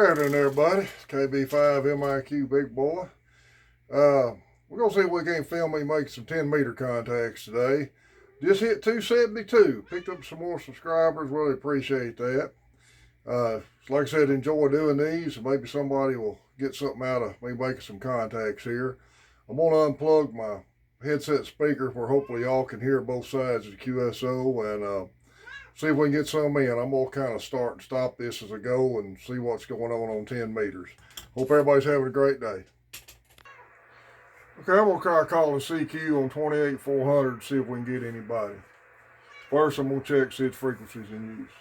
Good afternoon, everybody. It's KB5 MIQ Big Boy. We're going to see if we can't film me make some 10-meter contacts today. Just hit 272. Picked up some more subscribers. Really appreciate that. Like I said, enjoy doing these. Maybe somebody will get something out of me making some contacts here. I'm going to unplug my headset speaker where hopefully y'all can hear both sides of the QSO and see if we can get some in. I'm going to kind of start and stop this as I go and see what's going on 10 meters. Hope everybody's having a great day. Okay, I'm going to try calling CQ on 28400 to see if we can get anybody. First, I'm going to check see its frequencies in use.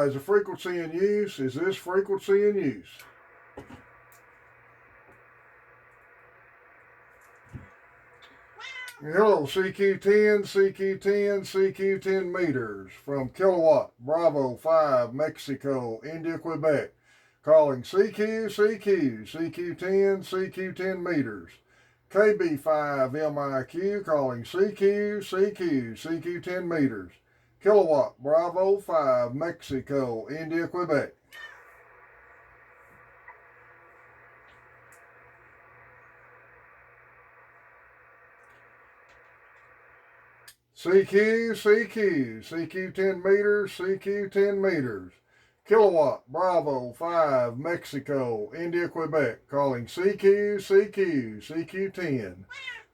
Is the frequency in use? Is this frequency in use? Hello, CQ10, CQ10, CQ10 meters from Kilowatt, Bravo 5, Mexico, India, Quebec. Calling CQ, CQ, CQ10, CQ10 meters. KB5MIQ calling CQ, CQ, CQ10 meters. Kilowatt, Bravo 5, Mexico, India, Quebec. CQ, CQ, CQ10 meters, CQ10 meters. Kilowatt, Bravo 5, Mexico, India, Quebec. Calling CQ, CQ, CQ10.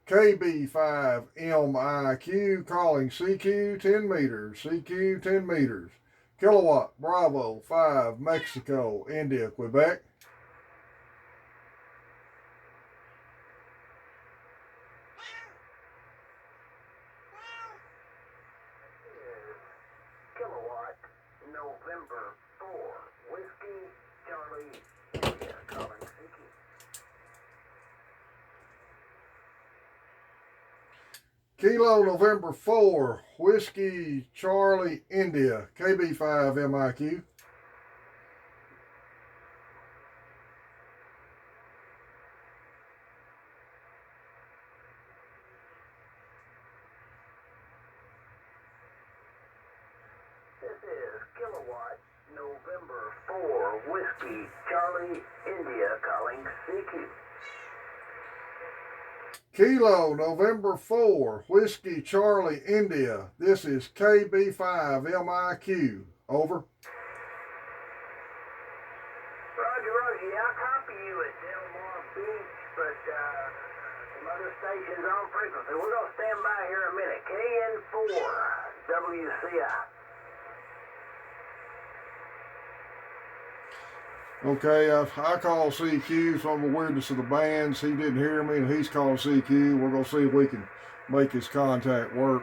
KB5MIQ calling CQ 10 meters, CQ 10 meters. Kilowatt, Bravo 5, Mexico, India, Quebec. Kilowatt, November 4, Whiskey, Charlie, India, calling CQ. Kilo November 4, Whiskey, Charlie, India, KB5MIQ. This is Kilowatt, November 4, Whiskey, Charlie, India, calling CQ. Kilo November 4, Whiskey, Charlie, India. This is KB5MIQ. Over. Roger, yeah, I copy you at Delmar Beach, but some other stations on frequency. We're going to stand by here a minute. KN4, WCI. Okay, I call CQ, some of the weirdness of the bands. He didn't hear me, and he's calling CQ. We're going to see if we can make his contact work.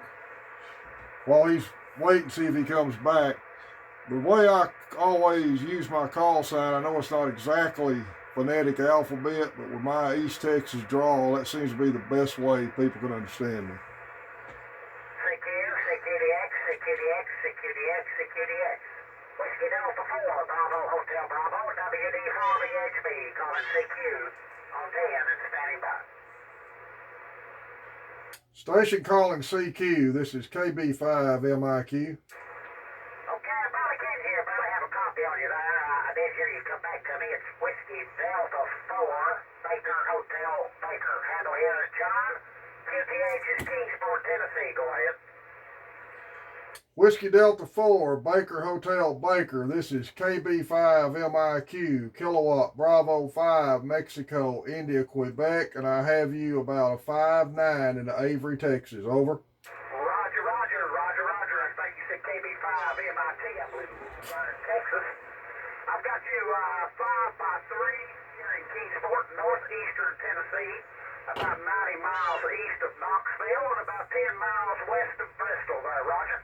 While he's waiting to see if he comes back, the way I always use my call sign, I know it's not exactly phonetic alphabet, but with my East Texas drawl, that seems to be the best way people can understand me. CQ, CQDX, CQDX, CQDX, CQDX. Whiskey Delta 4, Bravo Hotel Bravo, WD4BHB, calling CQ on 10 and standing by. Station calling CQ. This is KB5MIQ. Okay, I'm about to get here, but I have a copy on you there. I did hear you come back to me. It's Whiskey Delta 4, Baker Hotel Baker. Handle here is John. QTH is Kingsport, Tennessee. Go ahead. Whiskey Delta 4, Baker Hotel Baker. This is KB5MIQ, Kilowatt, Bravo 5, Mexico, India, Quebec, and I have you about a 5'9" in Avery, Texas. Over. Roger, Roger, Roger, Roger. I think you said KB5 MIT. I believe it's in Texas. I've got you 5x3 here in Kingsport, northeastern Tennessee, about 90 miles east of Knoxville and about 10 miles west of Bristol there, Roger.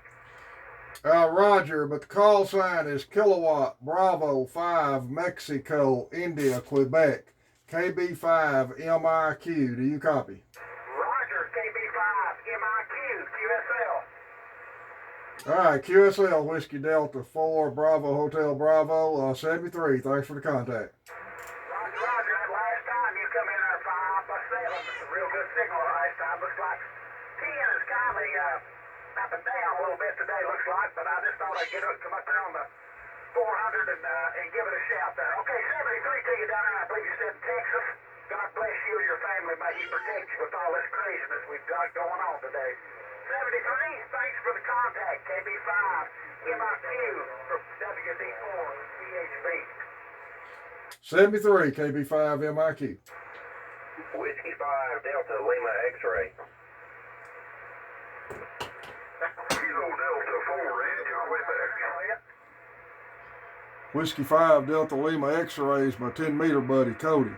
Roger, but the call sign is Kilowatt, Bravo 5, Mexico, India, Quebec, KB5MIQ. Do you copy? Roger, KB5 MIQ, QSL. All right, QSL, Whiskey Delta 4, Bravo Hotel Bravo, 73. Thanks for the contact. Roger, Roger. That last time you come in there 5x7. It's a real good signal last time. Looks like 10 is kindly up and down a little bit today, looks like, but I just thought I'd come up there on the and give it a shout there. Okay, 73 to you down there, I believe you said in Texas. God bless you and your family. May He protect you with all this craziness we've got going on today. 73, thanks for the contact. KB5, MIQ from WD4 PHB. 73, KB5 MIQ. Whiskey 5, Delta Lima X-ray. Kilo Delta 4, India, Quebec. Whiskey 5, Delta Lima X-rays, my 10-meter buddy, Cody. Okay,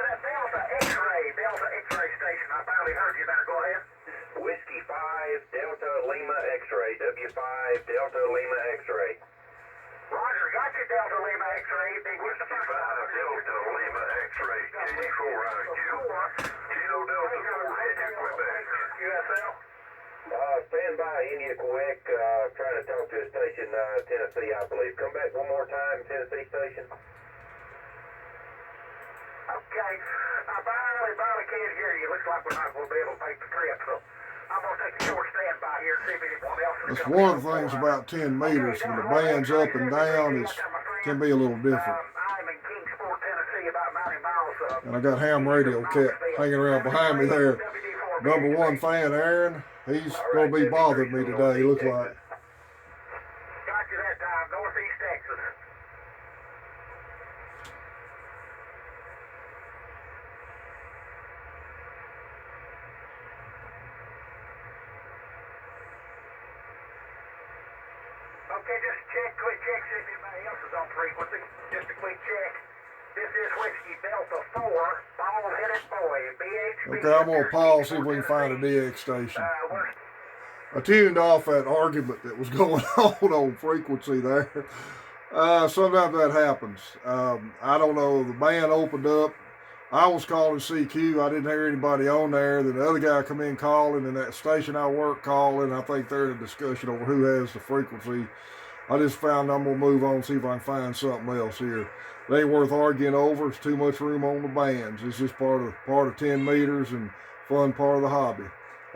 that Delta X-ray station. I barely heard you there. Go ahead. Whiskey 5, Delta Lima X-ray. W5, Delta Lima X-ray. Roger, got you, Delta Lima X-ray. Whiskey 5, Delta Lima X-ray. KD4IQ. Kilo Delta 4, India, Quebec. USL. Stand by, India, Quebec. Trying to talk to a station, Tennessee, I believe. Come back one more time, Tennessee station. Okay, I barely can't hear you. Looks like we're not going to be able to make the trip, so I'm going to take a short standby here and see if anyone else is That's coming. one of the things about 10 meters. When the band's up and down, it can be a little different. I'm in Kingsport, Tennessee, about 90 miles. And I got ham radio cat hanging around behind me there. Number one fan, Aaron, he's going to be bothering me today, looks like. Got you that time, Northeast Texas. Okay, just quick check, see if anybody else is on frequency. Just a quick check. This is Whiskey Delta 4, ball-headed boy, BHB. Okay, I'm going to pause, see if we can find a DX station. I tuned off that argument that was going on frequency there. Sometimes that happens. I don't know, the band opened up. I was calling CQ. I didn't hear anybody on there. Then the other guy come in calling, and that station I work calling. I think they're in a discussion over who has the frequency. I just found I'm going to move on, see if I can find something else here. It ain't worth arguing over. It's too much room on the bands. It's just part of 10 meters and fun part of the hobby.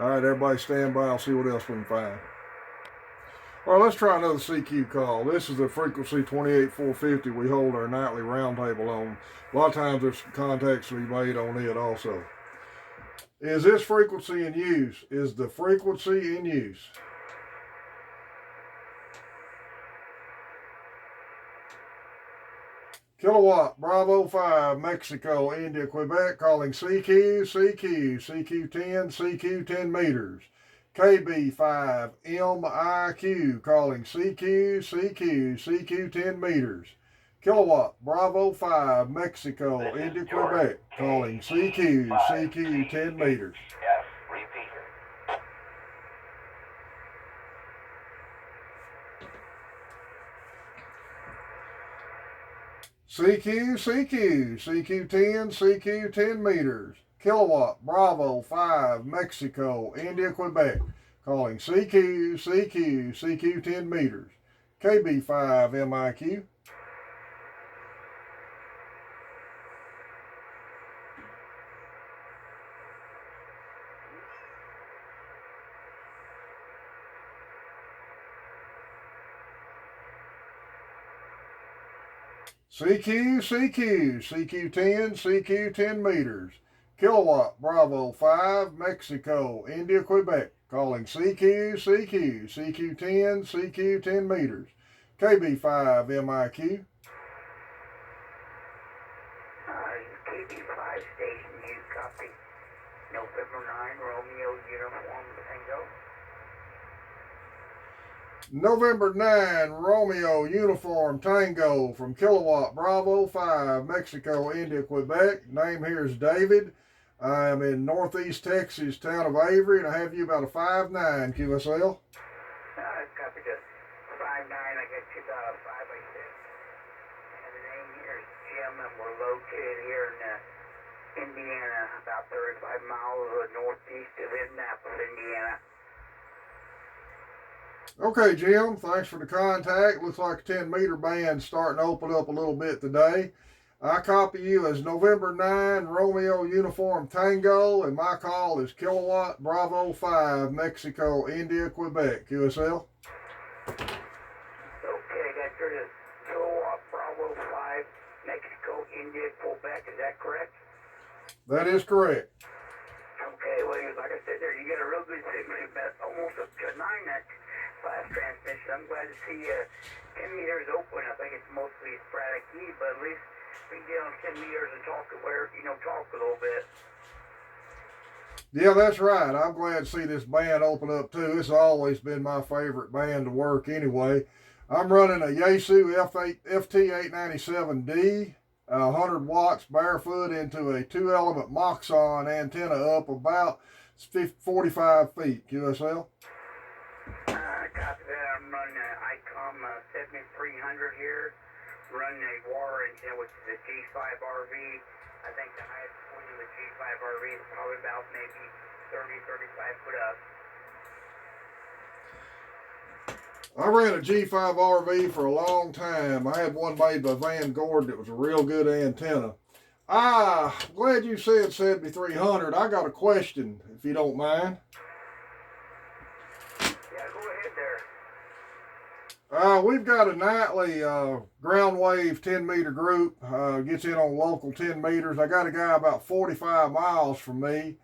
All right, everybody stand by. I'll see what else we can find. All right, let's try another CQ call. This is the frequency 28450 we hold our nightly roundtable on. A lot of times there's contacts to be made on it also. Is this frequency in use? Is the frequency in use? Kilowatt, Bravo 5, Mexico, India, Quebec, calling CQ, CQ10, CQ 10 meters. KB5, MIQ, calling CQ, CQ 10 meters. Kilowatt, Bravo 5, Mexico, India, Quebec, calling CQ 10 meters. Yes, repeat. CQ10 meters. Kilowatt, Bravo 5, Mexico, India, Quebec, calling CQ 10 meters. KB5 MIQ. CQ10 meters. Kilowatt, Bravo 5, Mexico, India, Quebec, calling CQ10 meters. KB5 MIQ. KB5 station, you copy. November 9, Romeo Uniform Tango. November 9, Romeo Uniform Tango from Kilowatt, Bravo 5, Mexico, India, Quebec. Name here is David. I am in Northeast Texas, town of Avery, and I have you about a 5'9", QSL. Copy this. 5'9", I get you about a 5'6". And the name here is Jim, and we're located here in Indiana, about 35 miles northeast of Indianapolis, Indiana. Okay, Jim, thanks for the contact. Looks like a 10-meter band starting to open up a little bit today. I copy you as November 9, Romeo Uniform Tango, and my call is Kilowatt, Bravo 5, Mexico, India, Quebec. QSL? So Bravo 5, Mexico, India, Quebec. Is that correct? That is correct. Okay, well, like I said there, you get a real good signal, about almost up to a 9x flash transmission. I'm glad to see 10 meters open. I think it's mostly sporadic heat, but at least we can get on 10 meters and talk a little bit. Yeah, that's right. I'm glad to see this band open up too. It's always been my favorite band to work anyway. I'm running a Yaesu FT897D, 100 watts barefoot into a 2-element Moxon antenna up about 45 feet QSL. Copy that. I'm running an ICOM 7300 here. Running a WAR antenna, which is a G5RV. I think the highest point of the G5RV is probably about maybe 30-35 foot up. I ran a G5 RV for a long time. I had one made by Van Gordon that was a real good antenna. I'm glad you said 7300. I got a question, if you don't mind. Yeah, go ahead there. We've got a nightly ground wave 10 meter group. Gets in on local 10 meters. I got a guy about 45 miles from me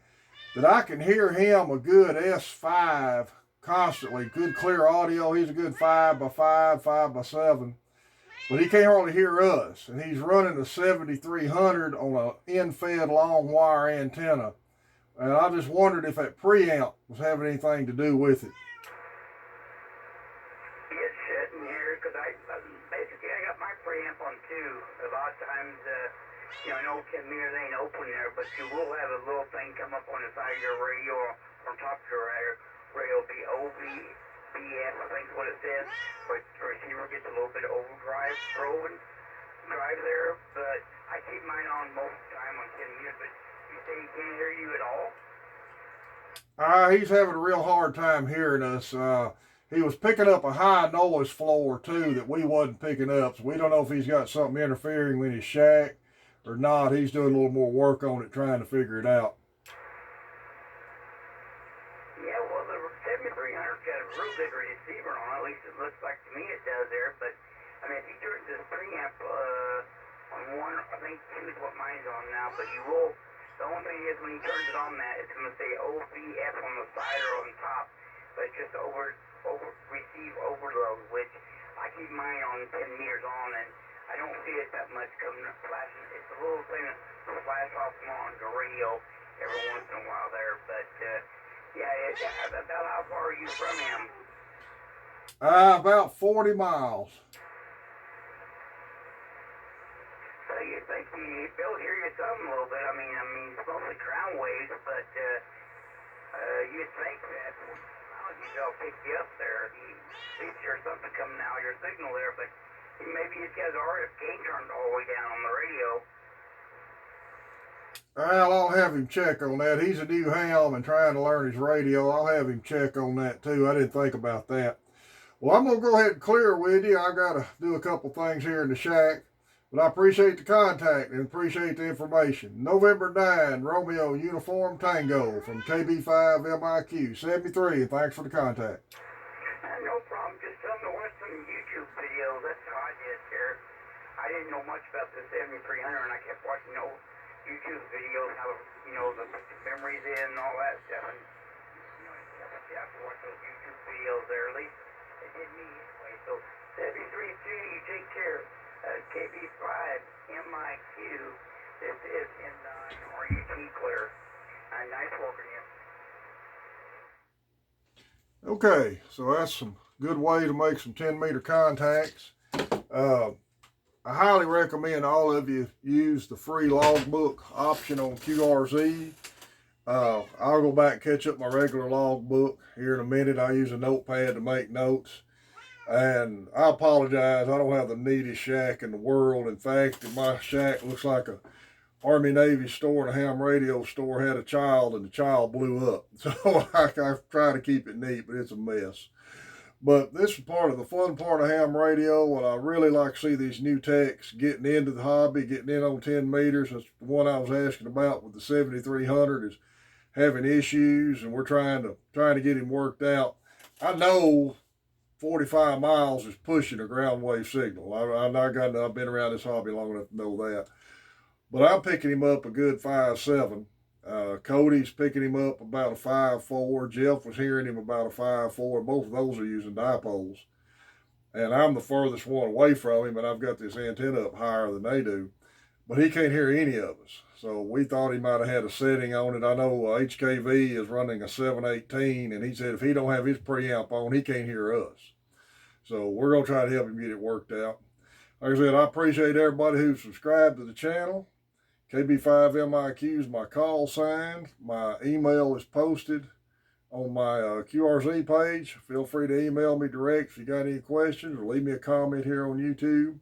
that I can hear him a good S5 constantly. Good clear audio. He's a good 5x5, 5x7. But he can't hardly hear us. And he's running a 7300 on an in-fed long wire antenna. And I just wondered if that preamp was having anything to do with it. It's sitting here because I got my preamp on too. A lot of times, I know 10 meters ain't open there, but you will have a little thing come up on the side of your radio or on top of your radio. Radio be OVBF, I think is what it says. But the receiver gets a little bit of overdrive drive there. But I keep mine on most of the time on 10 meters. But you say he can't hear you at all? He's having a real hard time hearing us. He was picking up a high noise floor too that we wasn't picking up. So we don't know if he's got something interfering with his shack or not. He's doing a little more work on it, trying to figure it out. Yeah, well, the 7300's got a real good receiver on it. At least it looks like to me it does there. But, I mean, if you turn this preamp on one, I think two is what mine's on now. But you will, the only thing is when he turns it on that, it's going to say OVF on the side or on top. But just receive overload, which I keep mine on 10 meters on, and I don't see it that much coming up flashing. It's a little thing that will flash off on the radio every once in a while there. But, about how far are you from him? About 40 miles. So you think he'll hear you some a little bit. I mean, it's mostly ground waves, but you'd think that he'll pick you up there. He's sure something coming out of your signal there, but maybe he's got his RF gain turned all the way down on the radio. Well, I'll have him check on that. He's a new ham and trying to learn his radio. I'll have him check on that too. I didn't think about that. Well, I'm going to go ahead and clear with you. I got to do a couple things here in the shack. But I appreciate the contact and appreciate the information. November 9, Romeo Uniform Tango from KB5 MIQ 73. And thanks for the contact. No problem. Just tell me to watch some YouTube videos. That's how I did here. I didn't know much about the 7300, and I kept watching YouTube videos, how the memories in and all that stuff. And you have to watch those YouTube videos there. At least it did me anyway. So 73 you take care. KB5 MIQ. This is N9 RUT clear. Nice working you. Okay, so that's some good way to make some 10 meter contacts. I highly recommend all of you use the free logbook option on QRZ. I'll go back and catch up my regular logbook here in a minute. I use a notepad to make notes. And I apologize, I don't have the neatest shack in the world. In fact, my shack looks like a Army Navy store and a ham radio store had a child and the child blew up. So I try to keep it neat, but it's a mess. But this is part of the fun part of ham radio, and I really like to see these new techs getting into the hobby, getting in on 10 meters. That's the one I was asking about with the 7300 is having issues, and we're trying to get him worked out. I know 45 miles is pushing a ground wave signal. I've been around this hobby long enough to know that. But I'm picking him up a good 5.7. Cody's picking him up about a 5.4. Jeff was hearing him about a 5.4. Both of those are using dipoles. And I'm the furthest one away from him, and I've got this antenna up higher than they do. But he can't hear any of us. So we thought he might have had a setting on it. I know HKV is running a 718, and he said if he don't have his preamp on, he can't hear us. So we're going to try to help him get it worked out. Like I said, I appreciate everybody who subscribed to the channel. KB5MIQ is my call sign. My email is posted on my QRZ page. Feel free to email me direct if you got any questions, or leave me a comment here on YouTube.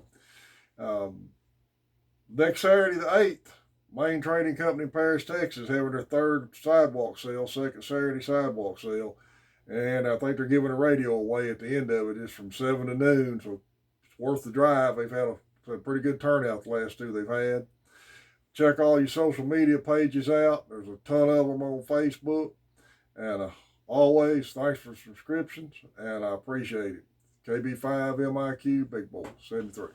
Next Saturday the 8th, Main Trading Company in Paris, Texas, having their third sidewalk sale, second Saturday sidewalk sale. And I think they're giving a radio away at the end of it. It's from 7 to noon, so it's worth the drive. They've had a pretty good turnout the last two they've had. Check all your social media pages out. There's a ton of them on Facebook. And always, thanks for subscriptions, and I appreciate it. KB5MIQ, Big Boy, 73.